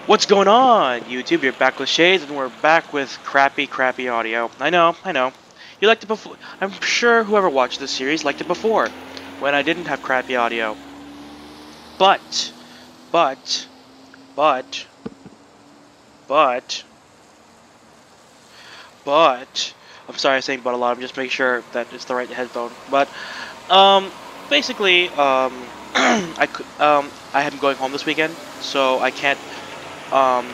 What's going on, YouTube? You're back with Shades, and we're back with crappy audio. I know. You liked it before. I'm sure whoever watched this series liked it before, when I didn't have crappy audio. But, but, but, but, but, I'm sorry I'm saying but a lot. I'm just making sure that it's the right headphone. But, um, basically, I am going home this weekend, so I can't, um,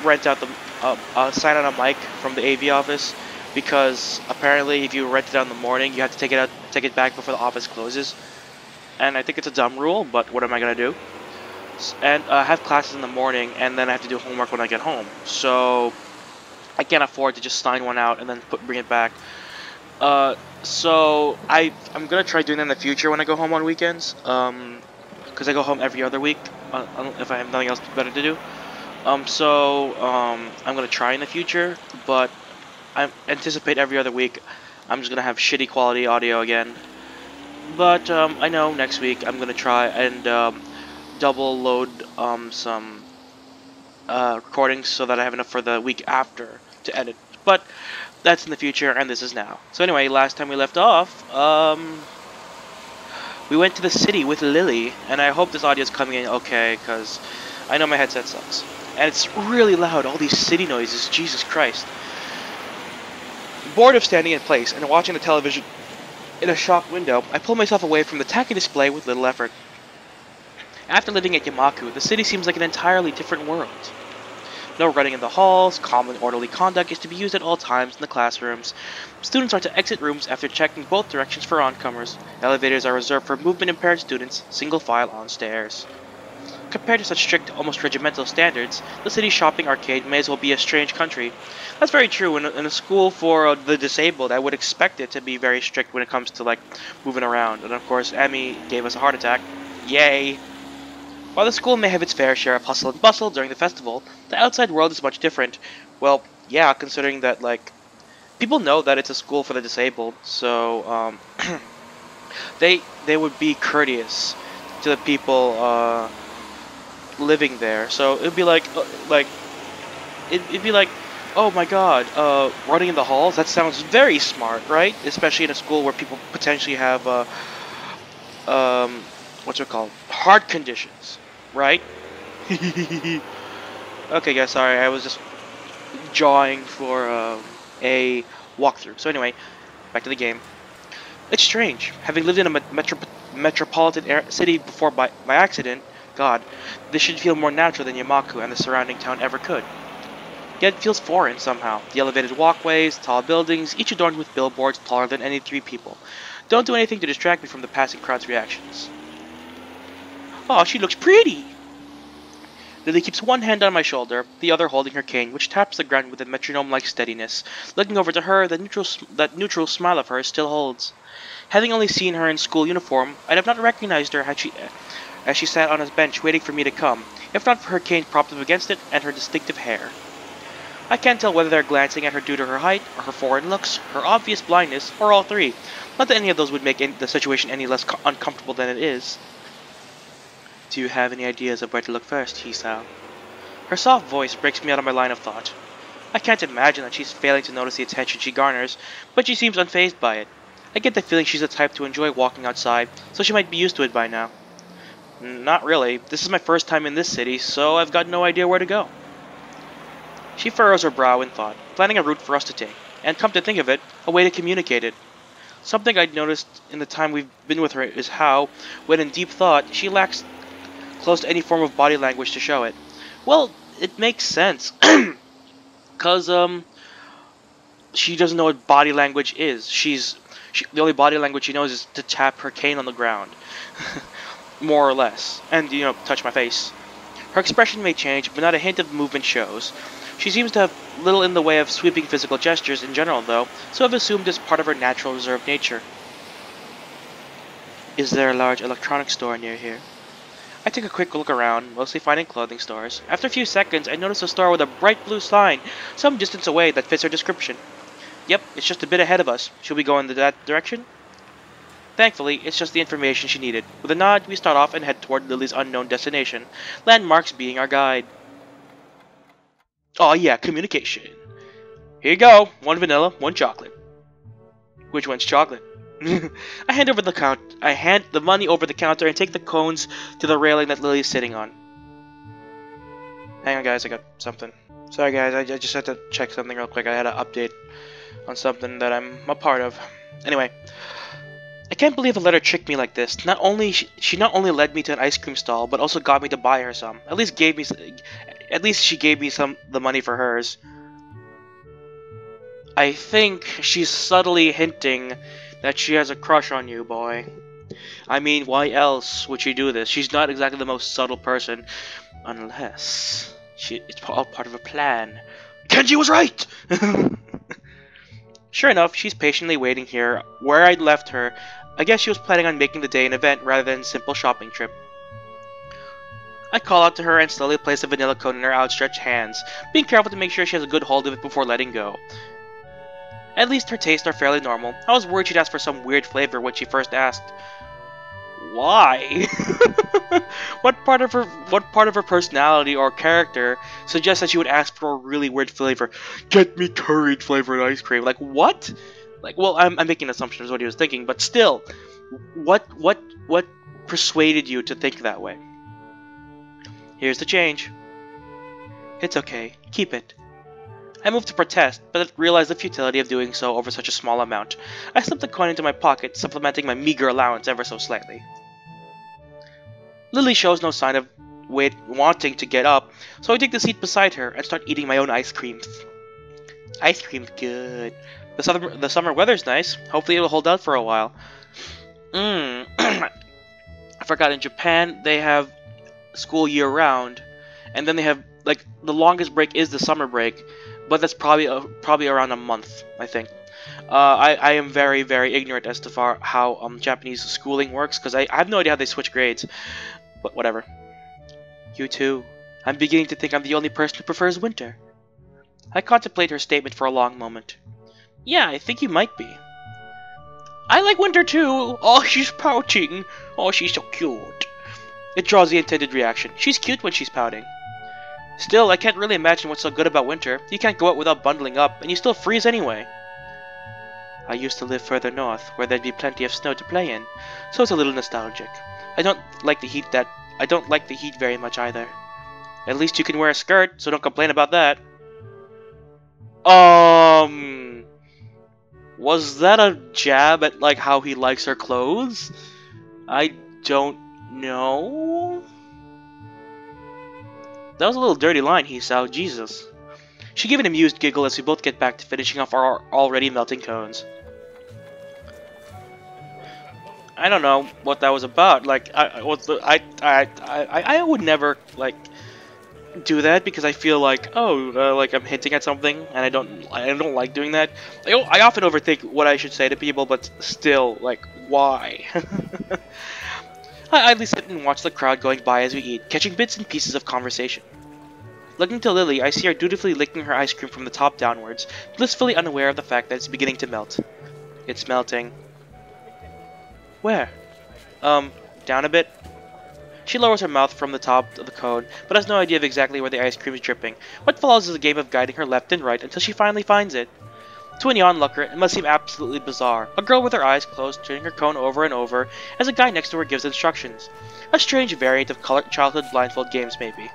rent out the sign on a mic from the AV office because apparently if you rent it out in the morning, you have to take it back before the office closes. And I think it's a dumb rule, but what am I gonna do? And I have classes in the morning, and then I have to do homework when I get home. So I can't afford to just sign one out and then bring it back. So I'm gonna try doing that in the future when I go home on weekends. Because I go home every other week, if I have nothing else better to do. I'm gonna try in the future, but I anticipate every other week I'm just gonna have shitty quality audio again. But I know next week I'm gonna try and double load some recordings so that I have enough for the week after to edit. But that's in the future, and this is now. So anyway, last time we left off, we went to the city with Lily, and I hope this audio is coming in okay, because I know my headset sucks. And it's really loud, all these city noises, Jesus Christ. Bored of standing in place and watching the television in a shop window, I pull myself away from the tacky display with little effort. After living at Yamaku, the city seems like an entirely different world. No running in the halls, calm and orderly conduct is to be used at all times in the classrooms. Students are to exit rooms after checking both directions for oncomers. Elevators are reserved for movement-impaired students, single file on stairs. Compared to such strict, almost regimental standards, the city's shopping arcade may as well be a strange country. That's very true. In a school for the disabled, I would expect it to be very strict when it comes to, like, moving around. And of course, Emmy gave us a heart attack. Yay! While the school may have its fair share of hustle and bustle during the festival, the outside world is much different. Well, yeah, considering that, like, people know that it's a school for the disabled, so, they would be courteous to the people, living there. So it'd be like, it'd be like, oh my god, running in the halls? That sounds very smart, right? Especially in a school where people potentially have, what's it called? Heart conditions, right? Okay, guys, sorry, I was just jawing for a walkthrough. So anyway, back to the game. It's strange, having lived in a metropolitan city before by accident. God, this should feel more natural than Yamaku and the surrounding town ever could. Yet it feels foreign somehow. The elevated walkways, tall buildings, each adorned with billboards taller than any three people, don't do anything to distract me from the passing crowd's reactions. Oh, she looks pretty! Lily keeps one hand on my shoulder, the other holding her cane, which taps the ground with a metronome-like steadiness. Looking over to her, that neutral smile of hers still holds. Having only seen her in school uniform, I'd have not recognized her as she sat on a bench waiting for me to come, if not for her cane propped up against it and her distinctive hair. I can't tell whether they're glancing at her due to her height, or her foreign looks, her obvious blindness, or all three. Not that any of those would make the situation any less uncomfortable than it is. Do you have any ideas of where to look first, Hisao? Her soft voice breaks me out of my line of thought. I can't imagine that she's failing to notice the attention she garners, but she seems unfazed by it. I get the feeling she's the type to enjoy walking outside, so she might be used to it by now. Not really. This is my first time in this city, so I've got no idea where to go. She furrows her brow in thought, planning a route for us to take, and come to think of it, a way to communicate it. Something I'd noticed in the time we've been with her is how, when in deep thought, she lacks close to any form of body language to show it. Well, it makes sense. Cause, she doesn't know what body language is. The only body language she knows is to tap her cane on the ground. More or less. And, you know, touch my face. Her expression may change, but not a hint of movement shows. She seems to have little in the way of sweeping physical gestures in general, though, so I've assumed it's part of her natural reserved nature. Is there a large electronics store near here? I take a quick look around, mostly finding clothing stores. After a few seconds, I notice a store with a bright blue sign some distance away that fits her description. Yep, it's just a bit ahead of us. Should we go in that direction? Thankfully, it's just the information she needed. With a nod, we start off and head toward Lily's unknown destination, landmarks being our guide. Oh yeah, communication. Here you go. One vanilla, one chocolate. Which one's chocolate? I hand the money over the counter and take the cones to the railing that Lily's sitting on. Hang on, guys. I got something. Sorry, guys. I just had to check something real quick. I had an update on something that I'm a part of. Anyway, I can't believe a letter tricked me like this. She not only led me to an ice cream stall, but also got me to buy her some. At least she gave me the money for hers. I think she's subtly hinting that she has a crush on you, boy. I mean, why else would she do this? She's not exactly the most subtle person, unless it's all part of a plan. Kenji was right! Sure enough, she's patiently waiting here, where I'd left her. I guess she was planning on making the day an event rather than a simple shopping trip. I call out to her and slowly place a vanilla cone in her outstretched hands, being careful to make sure she has a good hold of it before letting go. At least her tastes are fairly normal. I was worried she'd ask for some weird flavor when she first asked. Why? What part of her personality or character suggests that she would ask for a really weird flavor? Get me curried flavored ice cream. Like what? Like, well, I'm making assumptions what he was thinking, but still, what persuaded you to think that way? Here's the change. It's okay. Keep it. I moved to protest, but realized the futility of doing so over such a small amount. I slipped the coin into my pocket, supplementing my meager allowance ever so slightly. Lily shows no sign of wanting to get up, so I take the seat beside her and start eating my own ice creams. Ice cream's good. The summer weather's nice. Hopefully it'll hold out for a while. I forgot, in Japan they have school year round, and then they have, like, the longest break is the summer break, but that's probably around a month, I think. I am very, very ignorant as to how Japanese schooling works, because I have no idea how they switch grades. But whatever. You too. I'm beginning to think I'm the only person who prefers winter. I contemplate her statement for a long moment. Yeah, I think you might be. I like winter too. Oh, she's pouting. Oh, she's so cute. It draws the intended reaction. She's cute when she's pouting. Still, I can't really imagine what's so good about winter. You can't go out without bundling up, and you still freeze anyway. I used to live further north, where there'd be plenty of snow to play in, so it's a little nostalgic. I don't like the heat very much either. At least you can wear a skirt, so don't complain about that. Was that a jab at, like, how he likes her clothes? I don't know. That was a little dirty line, Hisao. Jesus. She gave an amused giggle as we both get back to finishing off our already melting cones. I don't know what that was about. Like, I would never, like, do that, because I feel like, like I'm hinting at something, and I don't like doing that. I often overthink what I should say to people, but still, like, why? I idly sit and watch the crowd going by as we eat, catching bits and pieces of conversation. Looking to Lily, I see her dutifully licking her ice cream from the top downwards, blissfully unaware of the fact that it's beginning to melt. It's melting. Where? Down a bit? She lowers her mouth from the top of the cone, but has no idea of exactly where the ice cream is dripping. What follows is a game of guiding her left and right until she finally finds it. To a onlooker, it must seem absolutely bizarre. A girl with her eyes closed, turning her cone over and over, as a guy next to her gives instructions. A strange variant of childhood blindfold games, maybe.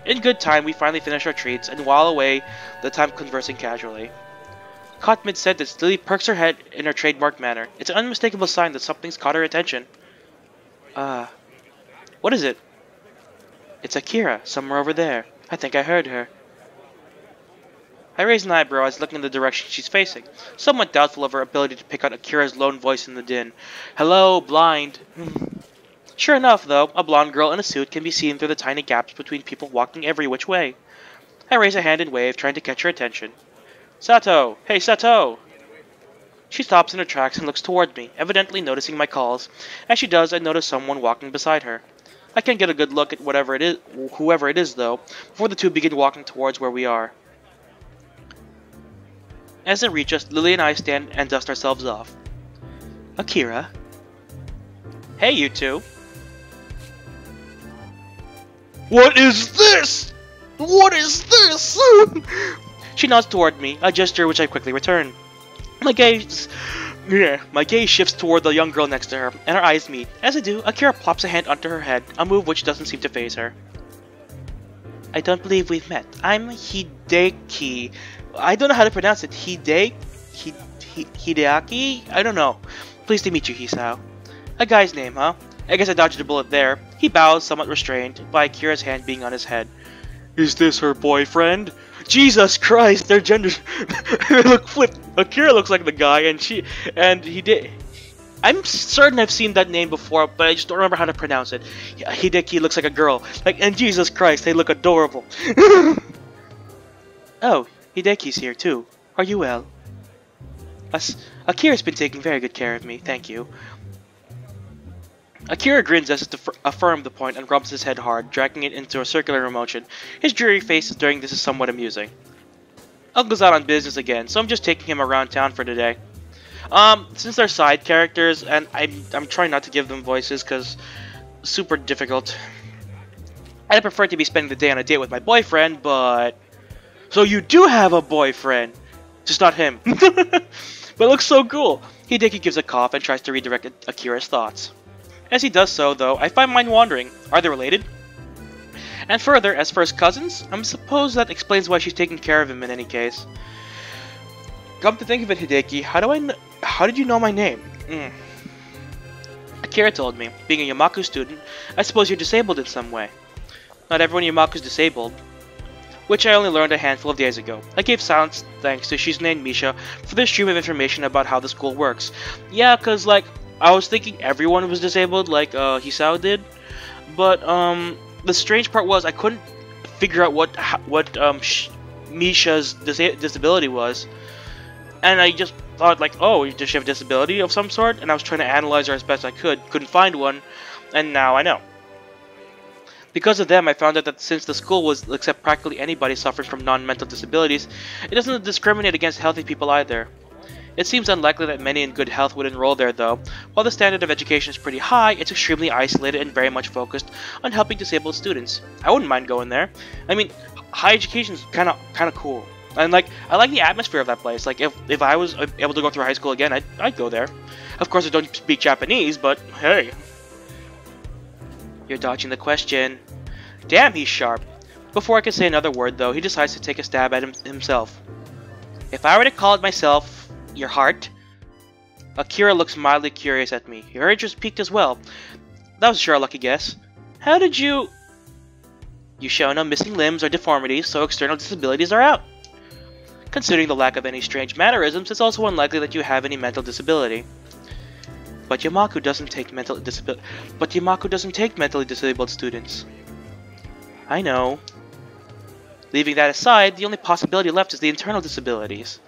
In good time, we finally finish our treats and while away the time conversing casually. Caught mid-sentence, Lily perks her head in her trademark manner. It's an unmistakable sign that something's caught her attention. What is it? It's Akira, somewhere over there. I think I heard her. I raise an eyebrow as looking in the direction she's facing, somewhat doubtful of her ability to pick out Akira's lone voice in the din. Hello, blind. Sure enough, though, a blonde girl in a suit can be seen through the tiny gaps between people walking every which way. I raise a hand and wave, trying to catch her attention. Sato! Hey, Sato! She stops in her tracks and looks toward me, evidently noticing my calls. As she does, I notice someone walking beside her. I can't get a good look at whoever it is, though, before the two begin walking towards where we are. As they reach us, Lily and I stand and dust ourselves off. Akira? Hey, you two! What is this? What is this? She nods toward me, a gesture which I quickly return. My gaze shifts toward the young girl next to her, and our eyes meet. As I do, Akira plops a hand onto her head, a move which doesn't seem to faze her. I don't believe we've met. I'm Hideki. I don't know how to pronounce it. Hideaki? I don't know. Pleased to meet you, Hisao. A guy's name, huh? I guess I dodged a bullet there. He bows, somewhat restrained, by Akira's hand being on his head. Is this her boyfriend? Jesus Christ, their genders look flipped. Akira looks like the guy, and he did. I'm certain I've seen that name before, but I just don't remember how to pronounce it. Hideki looks like a girl. And Jesus Christ, they look adorable. Oh, Hideki's here too. Are you well? Akira's been taking very good care of me, thank you. Akira grins as if to affirm the point and rubs his head hard, dragging it into a circular motion. His dreary face during this is somewhat amusing. Uncle's out on business again, so I'm just taking him around town for today. Since they're side characters, and I'm trying not to give them voices because super difficult. I'd prefer to be spending the day on a date with my boyfriend, but... So you do have a boyfriend! Just not him. But it looks so cool! Hideki gives a cough and tries to redirect Akira's thoughts. As he does so, though, I find mine wandering. Are they related? And further, as first cousins, I suppose that explains why she's taking care of him in any case. Come to think of it, Hideki, how did you know my name? Akira told me. Being a Yamaku student, I suppose you're disabled in some way. Not everyone in Yamaku's disabled. Which I only learned a handful of days ago. I gave silent thanks to Shizune and Misha for their stream of information about how the school works. Yeah, cause I was thinking everyone was disabled, like Hisao did, but the strange part was I couldn't figure out what Misha's disability was, and I just thought oh, does she have a disability of some sort? And I was trying to analyze her as best I could, couldn't find one, and now I know. Because of them, I found out that since the school will accept practically anybody suffering from non-mental disabilities, it doesn't discriminate against healthy people either. It seems unlikely that many in good health would enroll there, though. While the standard of education is pretty high, it's extremely isolated and very much focused on helping disabled students. I wouldn't mind going there. I mean, high education is kind of cool, and I like the atmosphere of that place. If I was able to go through high school again, I'd go there. Of course, I don't speak Japanese, but hey, you're dodging the question. Damn, he's sharp. Before I can say another word, though, he decides to take a stab at himself. If I were to call it myself. Your heart? Akira looks mildly curious at me. Your interest piqued as well. That was sure a lucky guess. How did you... You show no missing limbs or deformities, so external disabilities are out. Considering the lack of any strange mannerisms, it's also unlikely that you have any mental disability. But Yamaku doesn't take mentally disabled students. I know. Leaving that aside, the only possibility left is the internal disabilities.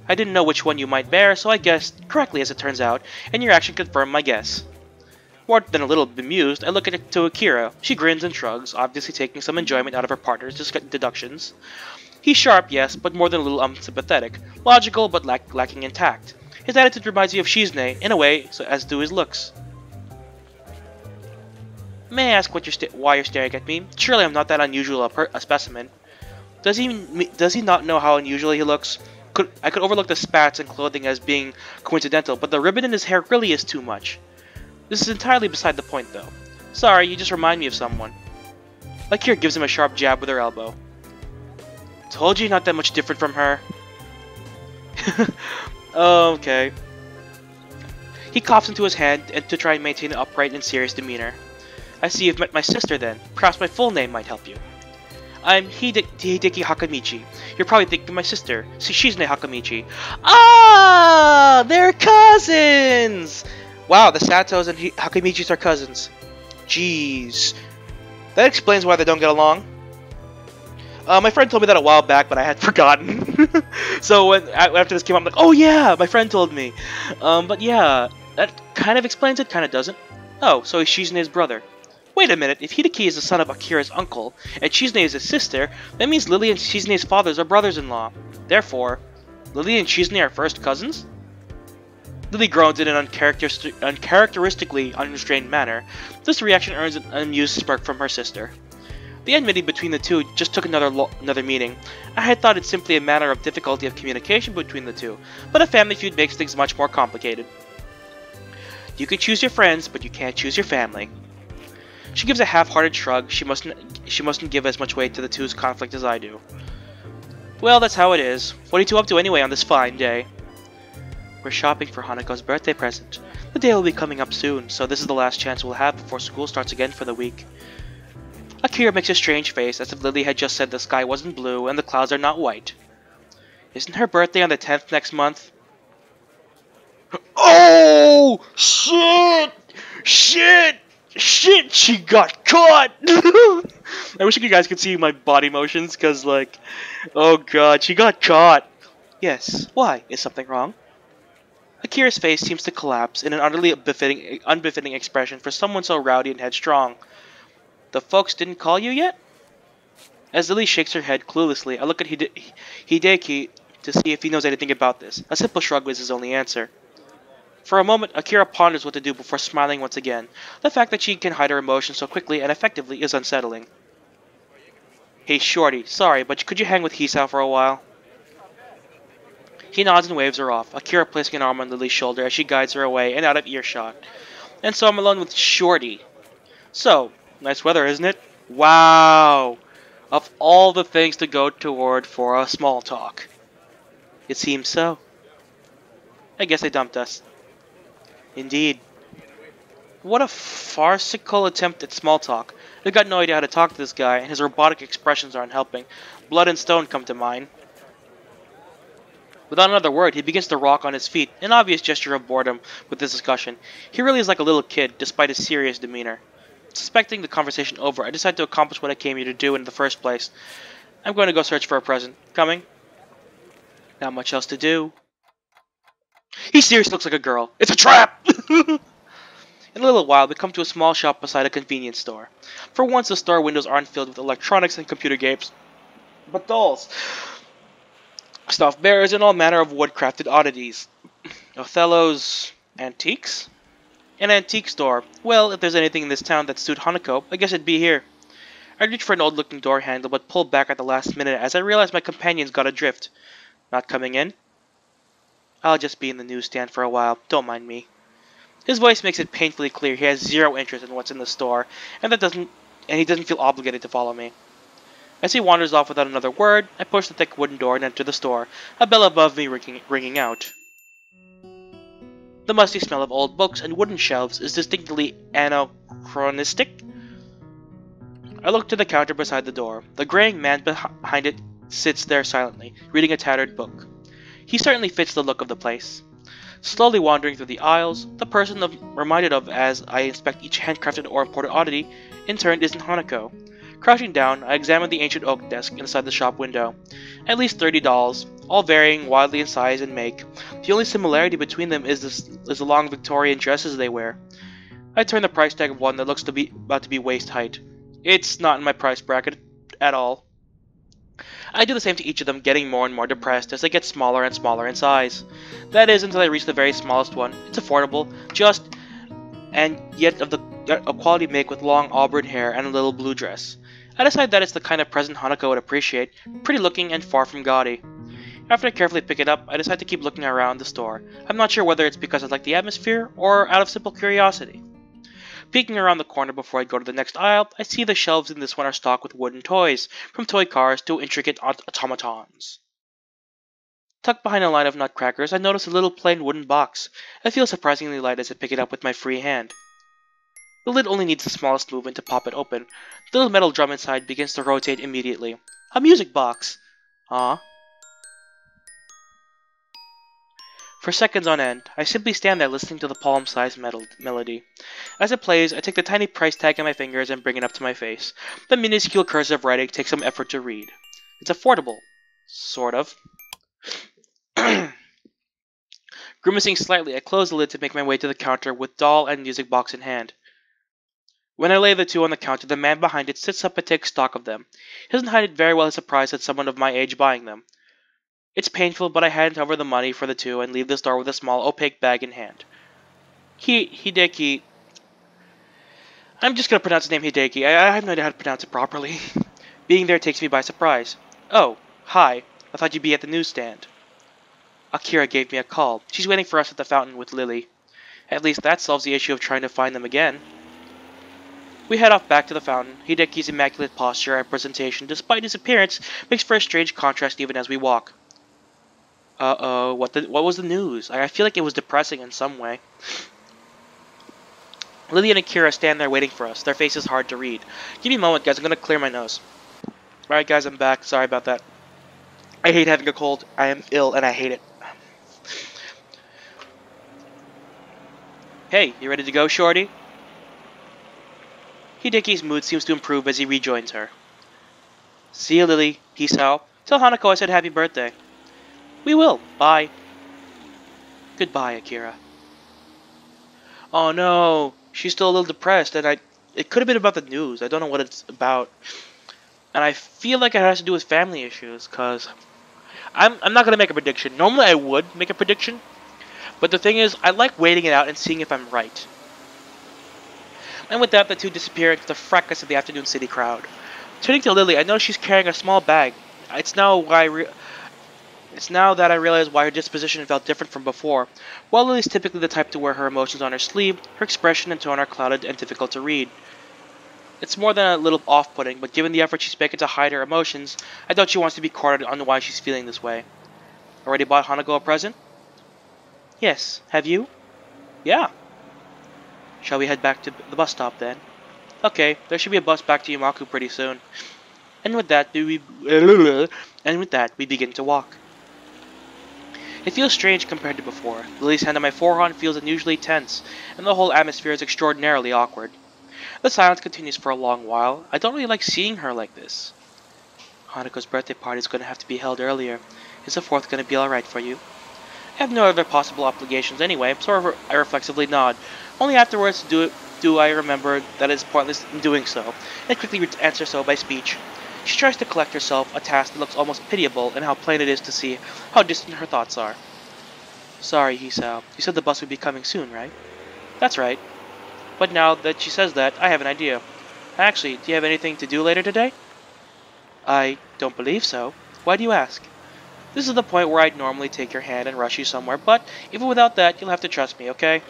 I didn't know which one you might bear, so I guessed correctly as it turns out, and your action confirmed my guess. More than a little bemused, I look to Akira. She grins and shrugs, obviously taking some enjoyment out of her partner's deductions. He's sharp, yes, but more than a little unsympathetic. Logical, but lacking in tact. His attitude reminds me of Shizune, in a way, as do his looks. May I ask why you're staring at me? Surely I'm not that unusual a specimen. Does he not know how unusual he looks? I could overlook the spats and clothing as being coincidental, but the ribbon in his hair really is too much. This is entirely beside the point, though. Sorry, you just remind me of someone. Akira gives him a sharp jab with her elbow. Told you not that much different from her. Okay. He coughs into his hand to try and maintain an upright and serious demeanor. I see you've met my sister then. Perhaps my full name might help you. I'm Hideki Hakamichi. You're probably thinking of my sister, Shizune Hakamichi. Ah! They're cousins! Wow, the Satos and Hakamichis are cousins. Jeez. That explains why they don't get along. My friend told me that a while back, but I had forgotten. So after this came up, I'm like, oh yeah, my friend told me. But yeah, that kind of explains it, kind of doesn't. Oh, so he's Shizune's brother. Wait a minute, if Hideki is the son of Akira's uncle, and Shizune is his sister, that means Lily and Shizune's fathers are brothers-in-law. Therefore, Lily and Shizune are first cousins? Lily groans in an uncharacteristically unrestrained manner. This reaction earns an amused smirk from her sister. The enmity between the two just took another meaning. I had thought it simply a matter of difficulty of communication between the two, but a family feud makes things much more complicated. You can choose your friends, but you can't choose your family. She gives a half-hearted shrug. She mustn't give as much weight to the two's conflict as I do. Well, that's how it is. What are you two up to anyway on this fine day? We're shopping for Hanako's birthday present. The day will be coming up soon, so this is the last chance we'll have before school starts again for the week. Akira makes a strange face, as if Lily had just said the sky wasn't blue and the clouds are not white. Isn't her birthday on the 10th next month? Oh! Shit! Shit! Shit! She got caught! I wish you guys could see my body motions, because, like, oh god, she got caught! Yes, why? Is something wrong? Akira's face seems to collapse in an utterly unbefitting expression for someone so rowdy and headstrong. The folks didn't call you yet? As Lily shakes her head cluelessly, I look at Hideki to see if he knows anything about this. A simple shrug was his only answer. For a moment, Akira ponders what to do before smiling once again. The fact that she can hide her emotions so quickly and effectively is unsettling. Hey Shorty, sorry, but could you hang with Hisao for a while? He nods and waves her off, Akira placing an arm on Lily's shoulder as she guides her away and out of earshot. And so I'm alone with Shorty. So, nice weather, isn't it? Wow! Of all the things to go toward for a small talk. It seems so. I guess they dumped us. Indeed. What a farcical attempt at small talk. I've got no idea how to talk to this guy, and his robotic expressions aren't helping. Blood and stone come to mind. Without another word, he begins to rock on his feet, an obvious gesture of boredom with this discussion. He really is like a little kid, despite his serious demeanor. Suspecting the conversation over, I decide to accomplish what I came here to do in the first place. I'm going to go search for a present. Coming? Not much else to do. He seriously looks like a girl. It's a trap! In a little while, we come to a small shop beside a convenience store. For once, the store windows aren't filled with electronics and computer games, but dolls, stuffed bears, and all manner of wood-crafted oddities. Othello's antiques? An antique store. Well, if there's anything in this town that suit Hanako, I guess it'd be here. I reach for an old-looking door handle, but pull back at the last minute as I realize my companion's got adrift. Not coming in? I'll just be in the newsstand for a while. Don't mind me. His voice makes it painfully clear he has zero interest in what's in the store, and he doesn't feel obligated to follow me. As he wanders off without another word, I push the thick wooden door and enter the store, a bell above me ringing out. The musty smell of old books and wooden shelves is distinctly anachronistic. I look to the counter beside the door. The graying man behind it sits there silently, reading a tattered book. He certainly fits the look of the place. Slowly wandering through the aisles, the person I'm reminded of as I inspect each handcrafted or imported oddity, in turn isn't Hanako. Crouching down, I examine the ancient oak desk inside the shop window. At least 30 dolls, all varying wildly in size and make. The only similarity between them is the long Victorian dresses they wear. I turn the price tag of one that looks to be about to be waist height. It's not in my price bracket at all. I do the same to each of them, getting more and more depressed as they get smaller and smaller in size. That is, until I reach the very smallest one. It's affordable, just, and yet of a quality make with long auburn hair and a little blue dress. I decide that it's the kind of present Hanako would appreciate, pretty looking and far from gaudy. After I carefully pick it up, I decide to keep looking around the store. I'm not sure whether it's because I like the atmosphere, or out of simple curiosity. Peeking around the corner before I go to the next aisle, I see the shelves in this one are stocked with wooden toys, from toy cars to intricate automatons. Tucked behind a line of nutcrackers, I notice a little plain wooden box. I feel surprisingly light as I pick it up with my free hand. The lid only needs the smallest movement to pop it open. The little metal drum inside begins to rotate immediately. A music box! Ah. For seconds on end, I simply stand there listening to the palm-sized melody. As it plays, I take the tiny price tag in my fingers and bring it up to my face. The minuscule cursive writing takes some effort to read. It's affordable. Sort of. Grimacing slightly, I close the lid to make my way to the counter with doll and music box in hand. When I lay the two on the counter, the man behind it sits up and takes stock of them. He doesn't hide very well his surprise at someone of my age buying them. It's painful, but I hand over the money for the two and leave the store with a small opaque bag in hand. Hideki, I'm just gonna pronounce his name Hideki. I have no idea how to pronounce it properly. Being there takes me by surprise. Oh, hi. I thought you'd be at the newsstand. Akira gave me a call. She's waiting for us at the fountain with Lily. At least that solves the issue of trying to find them again. We head off back to the fountain. Hideki's immaculate posture and presentation, despite his appearance, makes for a strange contrast even as we walk. Uh-oh, what was the news? I feel like it was depressing in some way. Lily and Akira stand there waiting for us, their faces hard to read. Give me a moment, guys, I'm gonna clear my nose. Alright guys, I'm back, sorry about that. I hate having a cold, I am ill, and I hate it. Hey, you ready to go, shorty? Hideki's mood seems to improve as he rejoins her. See you, Lily. Peace out. Tell Hanako I said happy birthday. We will. Bye. Goodbye, Akira. Oh no, she's still a little depressed, and it could have been about the news. I don't know what it's about. And I feel like it has to do with family issues, cause I'm not gonna make a prediction. Normally I would make a prediction, but the thing is, I like waiting it out and seeing if I'm right. And with that, the two disappear into the fracas of the afternoon city crowd. Turning to Lily, I notice she's carrying a small bag. It's now that I realize why her disposition felt different from before. While Lily's typically the type to wear her emotions on her sleeve, her expression and tone are clouded and difficult to read. It's more than a little off-putting, but given the effort she's making to hide her emotions, I doubt she wants to be cornered on why she's feeling this way. Already bought Hanako a present? Yes. Have you? Yeah. Shall we head back to the bus stop then? Okay, there should be a bus back to Yamaku pretty soon. And with that, we begin to walk. It feels strange compared to before. Lily's hand on my forearm feels unusually tense, and the whole atmosphere is extraordinarily awkward. The silence continues for a long while. I don't really like seeing her like this. Hanako's birthday party is going to have to be held earlier. Is the 4th going to be alright for you? I have no other possible obligations anyway, so I reflexively nod. Only afterwards do I remember that it is pointless in doing so, and quickly answer so by speech. She tries to collect herself, a task that looks almost pitiable in how plain it is to see how distant her thoughts are. Sorry, Hisao. You said the bus would be coming soon, right? That's right. But now that she says that, I have an idea. Actually, do you have anything to do later today? I don't believe so. Why do you ask? This is the point where I'd normally take your hand and rush you somewhere, but even without that, you'll have to trust me, okay?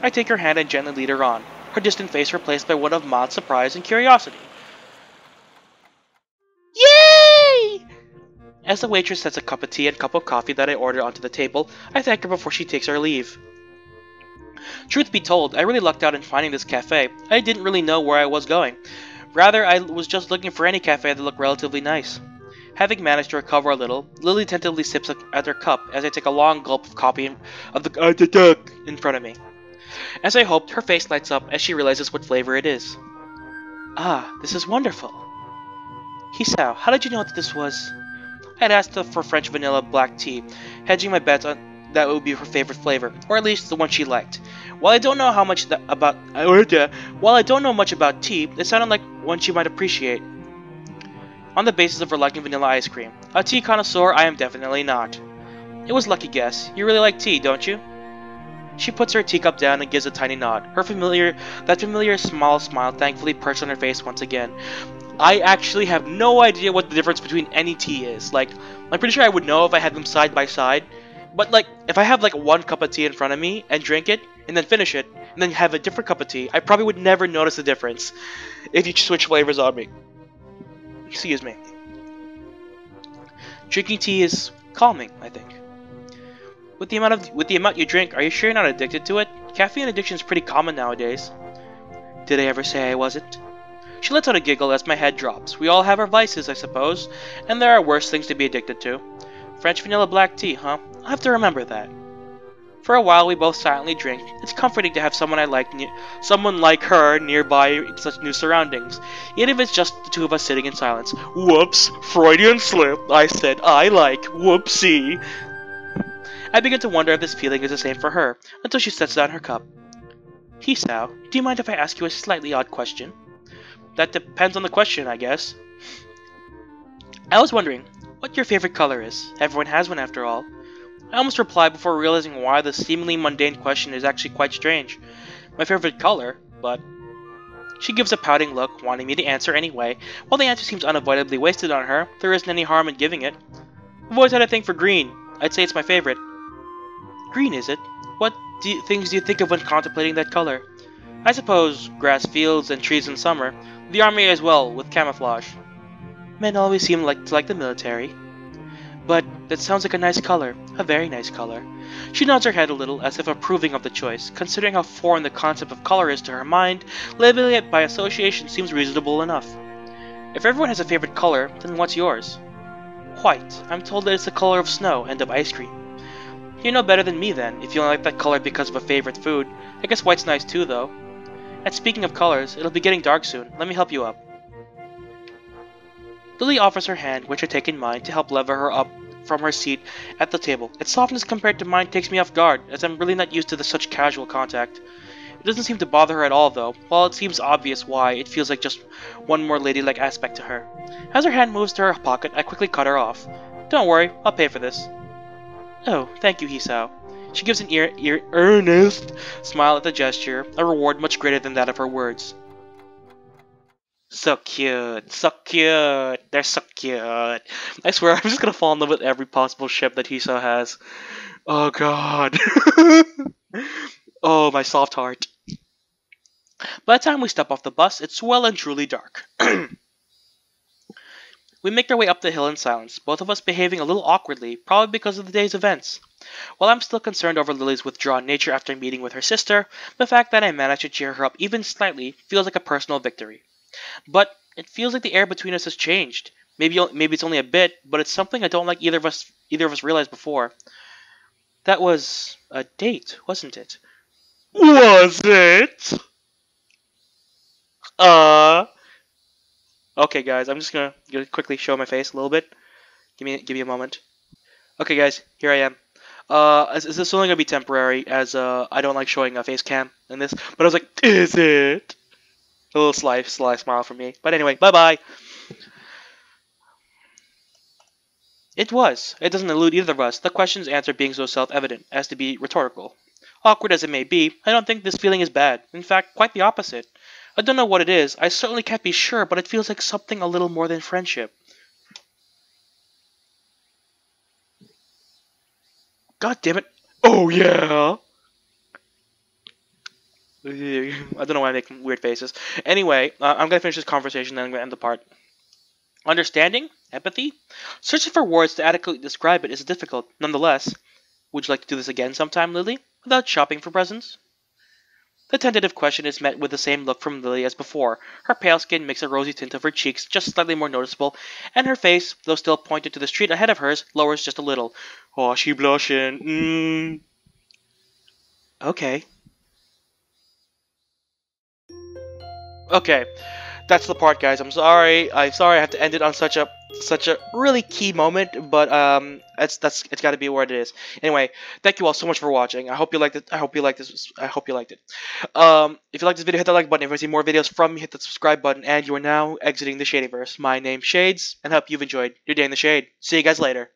I take her hand and gently lead her on, her distant face replaced by one of mild surprise and curiosity. Yay! As the waitress sets a cup of tea and cup of coffee that I ordered onto the table, I thank her before she takes her leave. Truth be told, I really lucked out in finding this cafe. I didn't really know where I was going. Rather, I was just looking for any cafe that looked relatively nice. Having managed to recover a little, Lily tentatively sips at her cup as I take a long gulp of coffee of the in front of me. As I hoped, her face lights up as she realizes what flavor it is. Ah, this is wonderful. Hisao, how did you know that this was? I had asked her for French vanilla black tea, hedging my bets on that it would be her favorite flavor, or at least the one she liked. While I don't know much about tea, it sounded like one she might appreciate. On the basis of her liking vanilla ice cream, a tea connoisseur I am definitely not. It was a lucky guess. You really like tea, don't you? She puts her teacup down and gives a tiny nod. That familiar small smile thankfully perched on her face once again. I actually have no idea what the difference between any tea is. Like, I'm pretty sure I would know if I had them side by side. But like, if I have like one cup of tea in front of me and drink it, and then finish it, and then have a different cup of tea, I probably would never notice the difference if you switch flavors on me. Excuse me. Drinking tea is calming, I think. With the amount you drink, are you sure you're not addicted to it? Caffeine addiction is pretty common nowadays. Did I ever say I wasn't? She lets out a giggle as my head drops. We all have our vices, I suppose, and there are worse things to be addicted to. French vanilla black tea, huh? I'll have to remember that. For a while, we both silently drink. It's comforting to have someone someone like her nearby in such new surroundings, even if it's just the two of us sitting in silence. Whoops, Freudian slip. I said I like. Whoopsie. I begin to wonder if this feeling is the same for her, until she sets down her cup. Hisao, do you mind if I ask you a slightly odd question? That depends on the question, I guess. I was wondering what your favorite color is. Everyone has one after all. I almost replied before realizing why the seemingly mundane question is actually quite strange. My favorite color? But She gives a pouting look, wanting me to answer anyway. While the answer seems unavoidably wasted on her, there isn't any harm in giving it. I've always had a thing for green. I'd say it's my favorite. Green, is it? What things do you think of when contemplating that color? I suppose grass fields and trees in summer. The army as well, with camouflage. Men always seem to like the military. But that sounds like a nice color. A very nice color. She nods her head a little, as if approving of the choice. Considering how foreign the concept of color is to her mind, labeling it by association seems reasonable enough. If everyone has a favorite color, then what's yours? White. I'm told that it's the color of snow and of ice cream. You know better than me then, if you only like that color because of a favorite food. I guess white's nice too, though. And speaking of colors, it'll be getting dark soon. Let me help you up. Lily offers her hand, which I take in mine, to help lever her up from her seat at the table. Its softness compared to mine takes me off guard, as I'm really not used to such casual contact. It doesn't seem to bother her at all, though. While it seems obvious why, it feels like just one more ladylike aspect to her. As her hand moves to her pocket, I quickly cut her off. Don't worry, I'll pay for this. Oh, thank you, Hisao. She gives an earnest smile at the gesture, a reward much greater than that of her words. So cute, so cute, they're so cute. I swear, I'm just gonna fall in love with every possible ship that Hisao has. Oh god. Oh, my soft heart. By the time we step off the bus, it's well and truly dark. We make our way up the hill in silence, both of us behaving a little awkwardly, probably because of the day's events. While I'm still concerned over Lily's withdrawn nature after meeting with her sister, the fact that I managed to cheer her up even slightly feels like a personal victory. But it feels like the air between us has changed. Maybe it's only a bit, but it's something I don't like either of us realized before. That was a date, wasn't it? Was it? Okay, guys, I'm just gonna quickly show my face a little bit. Give me a moment. Okay, guys, here I am. Is this only gonna be temporary? As I don't like showing a face cam in this. But I was like, is it? A little sly smile from me. But anyway, bye bye. It was. It doesn't elude either of us. The question's answer being so self-evident as to be rhetorical. Awkward as it may be, I don't think this feeling is bad. In fact, quite the opposite. I don't know what it is. I certainly can't be sure, but it feels like something a little more than friendship. God damn it. Oh, yeah. I don't know why I'm making weird faces. Anyway, I'm going to finish this conversation, then I'm going to end the part. Understanding? Empathy? Searching for words to adequately describe it is difficult. Nonetheless, would you like to do this again sometime, Lily? Without shopping for presents? The tentative question is met with the same look from Lily as before. Her pale skin makes a rosy tint of her cheeks just slightly more noticeable, and her face, though still pointed to the street ahead of hers, lowers just a little. Oh, she blushing. Okay. Okay. That's the part, guys. I'm sorry. I'm sorry I have to end it on such a really key moment, but it's got to be where it is. Anyway, thank you all so much for watching. I hope you liked it. I hope you liked this. I hope you liked it. If you like this video, hit the like button. If you want to see more videos from me, hit the subscribe button. And you are now exiting the Shadyverse. My name's Shades, and I hope you've enjoyed your day in the shade. See you guys later.